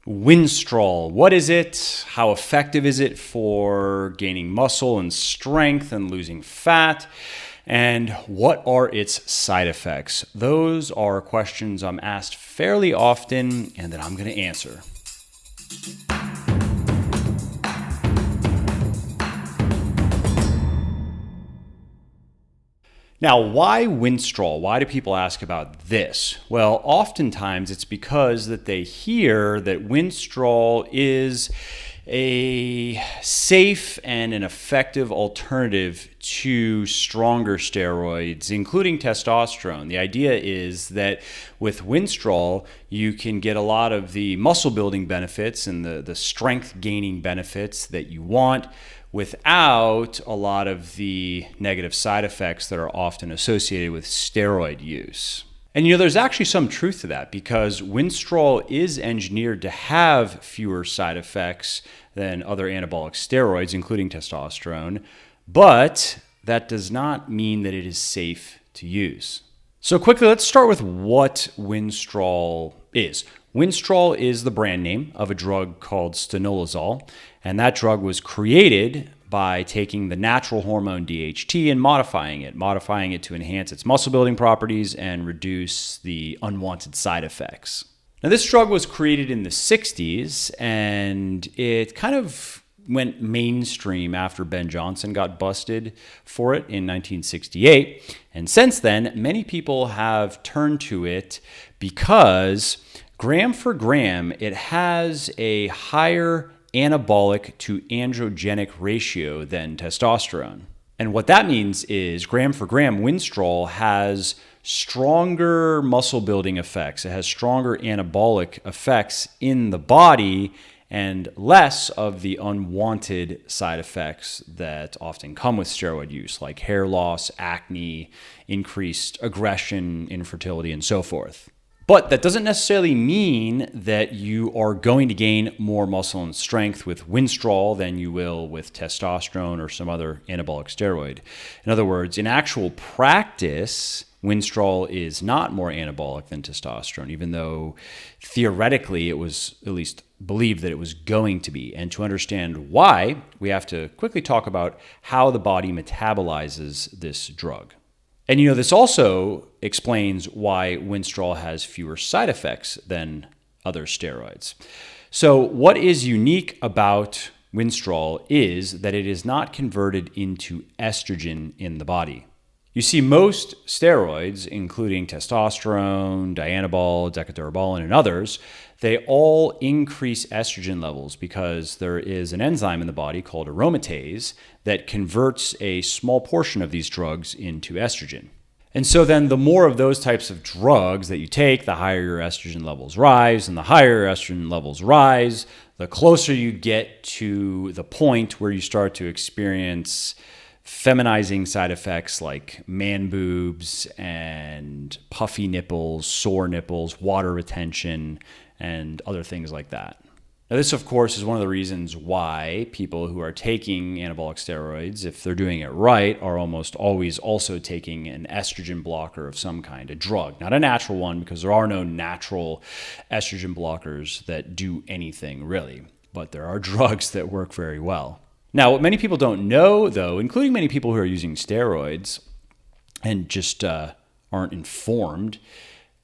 Winstrol, what is it? How effective is it for gaining muscle and strength and losing fat? And what are its side effects? Those are questions I'm asked fairly often and that I'm going to answer. Now, why Winstrol? Why do people ask about this? Well, oftentimes it's because that they hear that Winstrol is a safe and an effective alternative to stronger steroids, including testosterone. The idea is that with Winstrol, you can get a lot of the muscle building benefits and the strength gaining benefits that you want without a lot of the negative side effects that are often associated with steroid use. And there's actually some truth to that because Winstrol is engineered to have fewer side effects than other anabolic steroids, including testosterone, but that does not mean that it is safe to use. So quickly, let's start with what Winstrol is. Winstrol is the brand name of a drug called stanolazol, and that drug was created by taking the natural hormone DHT and modifying it to enhance its muscle building properties and reduce the unwanted side effects. Now, this drug was created in the 60s, and it kind of went mainstream after Ben Johnson got busted for it in 1968. And since then, many people have turned to it because gram for gram, it has a higher anabolic to androgenic ratio than testosterone. And what that means is gram for gram, Winstrol has stronger muscle building effects. It has stronger anabolic effects in the body and less of the unwanted side effects that often come with steroid use, like hair loss, acne, increased aggression, infertility, and so forth. But that doesn't necessarily mean that you are going to gain more muscle and strength with Winstrol than you will with testosterone or some other anabolic steroid. In other words, in actual practice, Winstrol is not more anabolic than testosterone, even though theoretically it was at least believed that it was going to be. And to understand why, we have to quickly talk about how the body metabolizes this drug. And this also explains why Winstrol has fewer side effects than other steroids. So what is unique about Winstrol is that it is not converted into estrogen in the body. You see, most steroids, including testosterone, dianabol, decaturboline, and others, they all increase estrogen levels because there is an enzyme in the body called aromatase that converts a small portion of these drugs into estrogen. And so then the more of those types of drugs that you take, the higher your estrogen levels rise, and the higher your estrogen levels rise, the closer you get to the point where you start to experience feminizing side effects like man boobs and puffy nipples, sore nipples, water retention, and other things like that. Now, this, of course, is one of the reasons why people who are taking anabolic steroids, if they're doing it right, are almost always also taking an estrogen blocker of some kind, a drug, not a natural one, because there are no natural estrogen blockers that do anything really, but there are drugs that work very well. Now, what many people don't know, though, including many people who are using steroids and just aren't informed,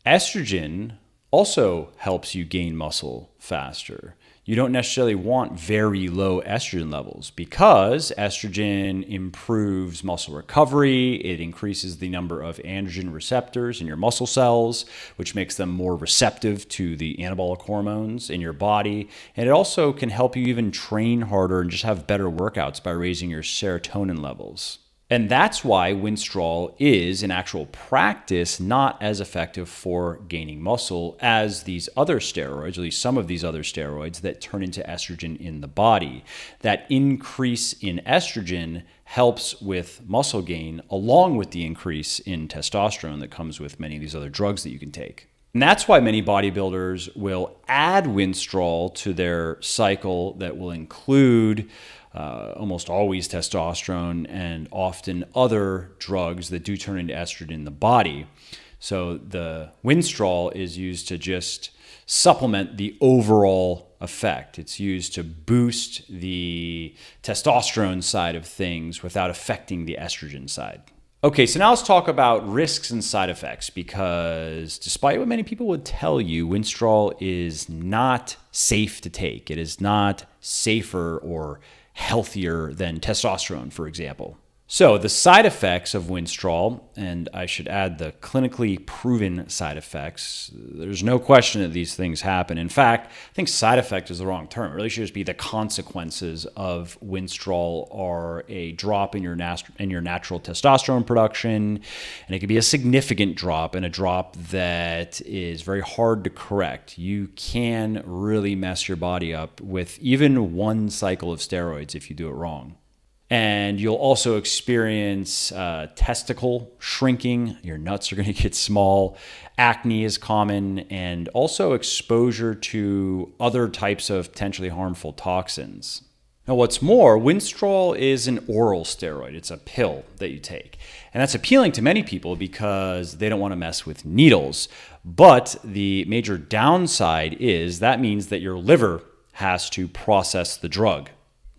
estrogen also helps you gain muscle faster. You don't necessarily want very low estrogen levels because estrogen improves muscle recovery. It increases the number of androgen receptors in your muscle cells, which makes them more receptive to the anabolic hormones in your body. And it also can help you even train harder and just have better workouts by raising your serotonin levels. And that's why Winstrol is, in actual practice, not as effective for gaining muscle as these other steroids, at least some of these other steroids that turn into estrogen in the body. That increase in estrogen helps with muscle gain, along with the increase in testosterone that comes with many of these other drugs that you can take. And that's why many bodybuilders will add Winstrol to their cycle that will include almost always testosterone and often other drugs that do turn into estrogen in the body. So the Winstrol is used to just supplement the overall effect. It's used to boost the testosterone side of things without affecting the estrogen side. Okay, so now let's talk about risks and side effects, because despite what many people would tell you, Winstrol is not safe to take. It is not safer or healthier than testosterone, for example. So the side effects of Winstrol, and I should add the clinically proven side effects, there's no question that these things happen. In fact, I think side effect is the wrong term. It really should just be the consequences of Winstrol are a drop in your natural testosterone production, and it could be a significant drop and a drop that is very hard to correct. You can really mess your body up with even one cycle of steroids if you do it wrong. And you'll also experience testicle shrinking. Your nuts are going to get small. Acne is common, and also exposure to other types of potentially harmful toxins. Now, what's more, Winstrol is an oral steroid. It's a pill that you take. And that's appealing to many people because they don't want to mess with needles. But the major downside is that means that your liver has to process the drug.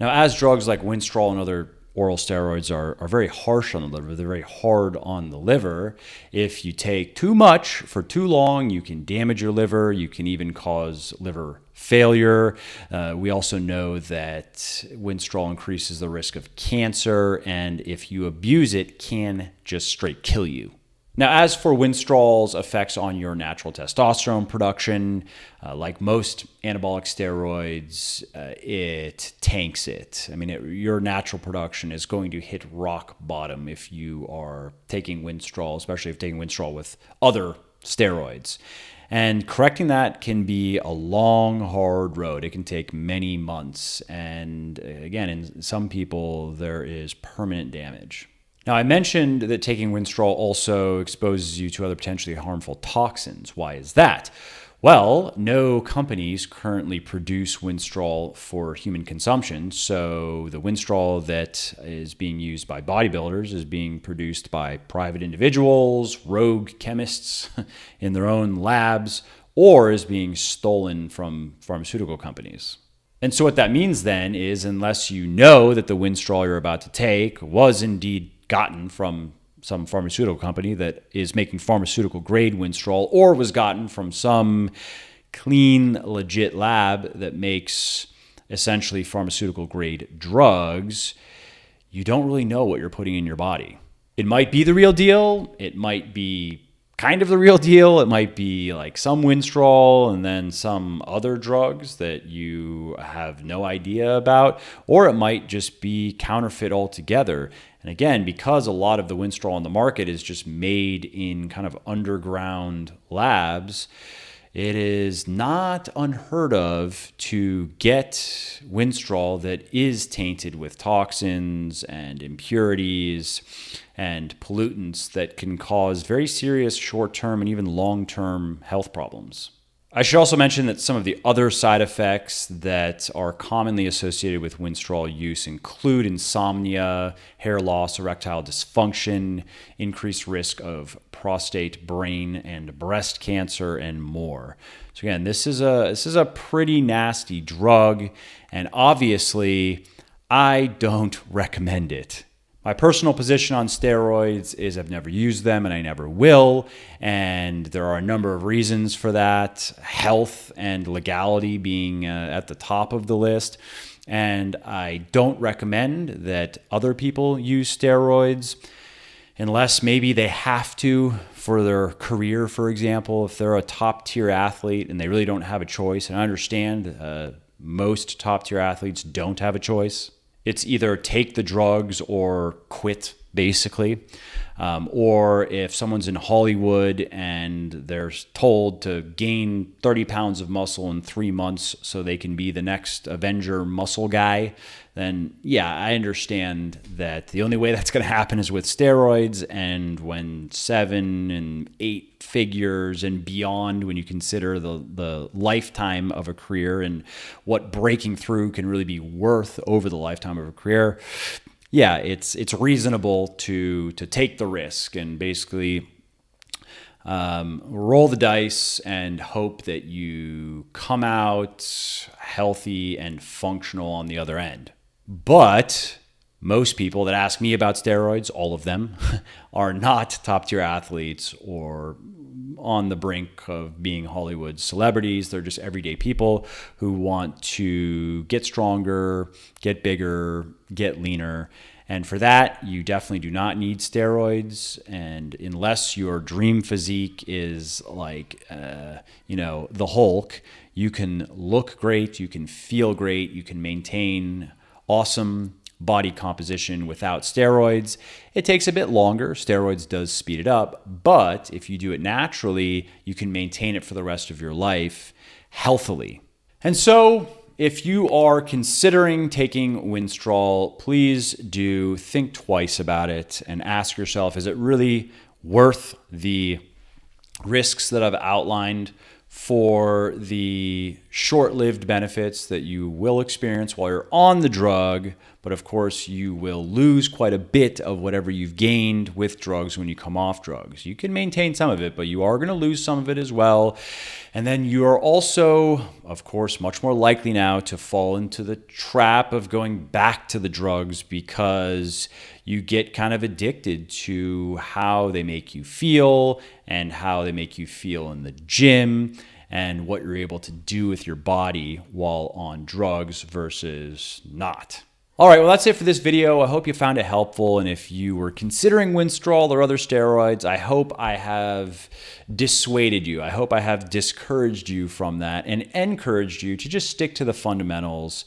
Now, as drugs like Winstrol and other oral steroids are very harsh on the liver, they're very hard on the liver. If you take too much for too long, you can damage your liver. You can even cause liver failure. We also know that Winstrol increases the risk of cancer, and if you abuse it, can just straight kill you. Now, as for Winstrol's effects on your natural testosterone production, like most anabolic steroids, it tanks it. I mean, your natural production is going to hit rock bottom if you are taking Winstrol, especially if taking Winstrol with other steroids. And correcting that can be a long, hard road. It can take many months. And again, in some people, there is permanent damage. Now, I mentioned that taking Winstrol also exposes you to other potentially harmful toxins. Why is that? Well, no companies currently produce Winstrol for human consumption. So the Winstrol that is being used by bodybuilders is being produced by private individuals, rogue chemists in their own labs, or is being stolen from pharmaceutical companies. And so what that means then is, unless you know that the Winstrol you're about to take was indeed gotten from some pharmaceutical company that is making pharmaceutical grade Winstrol, or was gotten from some clean, legit lab that makes essentially pharmaceutical grade drugs, you don't really know what you're putting in your body. It might be the real deal. It might be kind of the real deal. It might be like some Winstrol and then some other drugs that you have no idea about, or it might just be counterfeit altogether. And again, because a lot of the Winstrol on the market is just made in kind of underground labs, it is not unheard of to get Winstrol that is tainted with toxins and impurities and pollutants that can cause very serious short-term and even long-term health problems. I should also mention that some of the other side effects that are commonly associated with Winstrol use include insomnia, hair loss, erectile dysfunction, increased risk of prostate, brain, and breast cancer, and more. So again, this is a pretty nasty drug, and obviously, I don't recommend it. My personal position on steroids is I've never used them and I never will, and there are a number of reasons for that, health and legality being at the top of the list. And I don't recommend that other people use steroids unless maybe they have to for their career, for example. If they're a top-tier athlete and they really don't have a choice, and I understand most top-tier athletes don't have a choice. It's either take the drugs or quit, basically. Or if someone's in Hollywood and they're told to gain 30 pounds of muscle in 3 months so they can be the next Avenger muscle guy, then yeah, I understand that the only way that's going to happen is with steroids. And when 7 and 8 figures and beyond, when you consider the lifetime of a career and what breaking through can really be worth over the lifetime of a career, yeah, it's reasonable to take the risk and basically roll the dice and hope that you come out healthy and functional on the other end. But most people that ask me about steroids, all of them, are not top-tier athletes or on the brink of being Hollywood celebrities. They're just everyday people who want to get stronger, get bigger, get leaner. And for that, you definitely do not need steroids. And unless your dream physique is like, the Hulk, you can look great, you can feel great, you can maintain awesome body composition without steroids. It takes a bit longer. Steroids does speed it up, but if you do it naturally, you can maintain it for the rest of your life healthily. And so if you are considering taking Winstrol, please do think twice about it and ask yourself, is it really worth the risks that I've outlined for the short-lived benefits that you will experience while you're on the drug, but of course you will lose quite a bit of whatever you've gained with drugs when you come off drugs. You can maintain some of it, but you are going to lose some of it as well. And then you are also, of course, much more likely now to fall into the trap of going back to the drugs because you get kind of addicted to how they make you feel and how they make you feel in the gym and what you're able to do with your body while on drugs versus not. All right, well, that's it for this video. I hope you found it helpful. And if you were considering Winstrol or other steroids, I hope I have dissuaded you. I hope I have discouraged you from that and encouraged you to just stick to the fundamentals.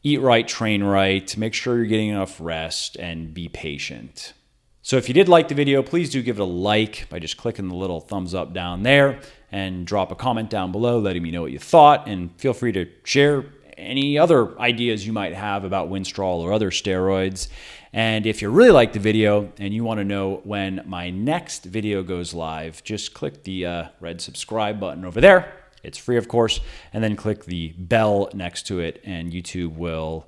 Eat right, train right, make sure you're getting enough rest, and be patient. So if you did like the video, please do give it a like by just clicking the little thumbs up down there and drop a comment down below letting me know what you thought, and feel free to share any other ideas you might have about Winstrol or other steroids. And if you really like the video and you want to know when my next video goes live, just click the red subscribe button over there. It's free, of course, and then click the bell next to it, and YouTube will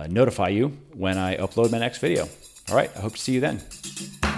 notify you when I upload my next video. All right, I hope to see you then.